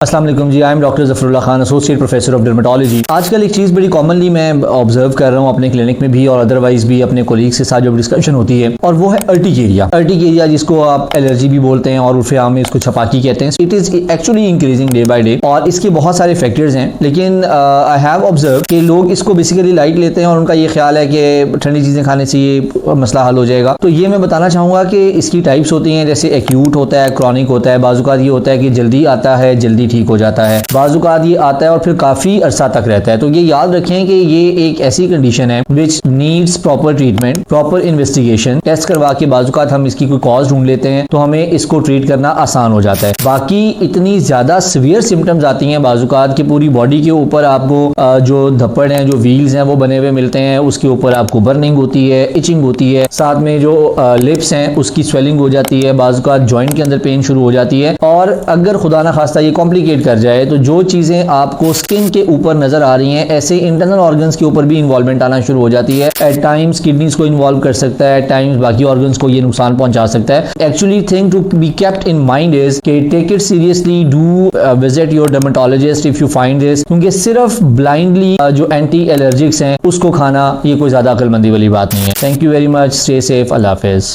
अस्सलाम वालेकुम जी, I am doctor Zafarullah Khan, associate professor of dermatology. आजकल एक चीज़ बड़ी कॉमनली मैं ऑब्जर्व कर रहा हूँ अपने क्लिनिक में भी और अदरवाइज भी अपने कोलीग्स के साथ जब डिस्कशन होती है, और वो है अर्टिकेरिया। अर्टिकेरिया जिसको आप एलर्जी भी बोलते हैं और उर्फ़े आम में इसको छपाकी कहते हैं। It is actually increasing day by day और इसके बहुत सारे फैक्टर्स हैं, लेकिन आई हैव ऑब्जर्व कि लोग इसको बेसिकली लाइट लेते हैं और उनका ये ख्याल है कि ठंडी चीज़ें खाने से ये मसला हल हो जाएगा। तो ये मैं बताना चाहूँगा कि इसकी टाइप्स होती हैं, जैसे एक्यूट होता है, क्रॉनिक होता है। बाज़-औक़ात ये होता है कि जल्दी आता है, जल्दी ठीक हो जाता है। बाज़-औक़ात ये आता है और फिर काफ़ी अरसा तक रहता है। तो ये याद रखें कि ये एक ऐसी कंडीशन है which needs proper treatment, proper investigation. Test करवा के बाज़-औक़ात हम इसकी कोई कॉज ढूंढ लेते हैं तो हमें इसको ट्रीट करना आसान हो जाता है। बाकी इतनी ज़्यादा सीवियर सिम्टम्स आती हैं बाज़-औक़ात कि पूरी बॉडी के ऊपर आपको जो धब्बड़ हैं, जो व्हील्स हैं वो बने हुए मिलते हैं, उसके ऊपर आपको बर्निंग होती है, इचिंग होती है, साथ में जो लिप्स हैं उसकी स्वेलिंग हो जाती है, बाज़-औक़ात जॉइंट के अंदर पेन शुरू हो जाती है। और अगर खुदा ना खास्ता ये कॉम्प्लिकेट कर जाए तो जो चीज़ें आपको स्किन के ऊपर नजर आ रही हैं, ऐसे इंटरनल ऑर्गन्स के ऊपर भी इन्वॉल्वमेंट आना शुरू हो जाती है। एट टाइम्स किडनीज को इन्वॉल्व कर सकता है, एट टाइम्स बाकी ऑर्गन्स को ये नुकसान पहुंचा सकता है। Actually thing to be kept in mind is कि take it seriously, do visit your dermatologist if you find this, क्योंकि सिर्फ ब्लाइंडली जो एंटी एलर्जिक्स हैं उसको खाना ये कोई ज्यादा अक्लमंदी वाली बात नहीं है। Thank you very much, stay safe, Allah Hafiz.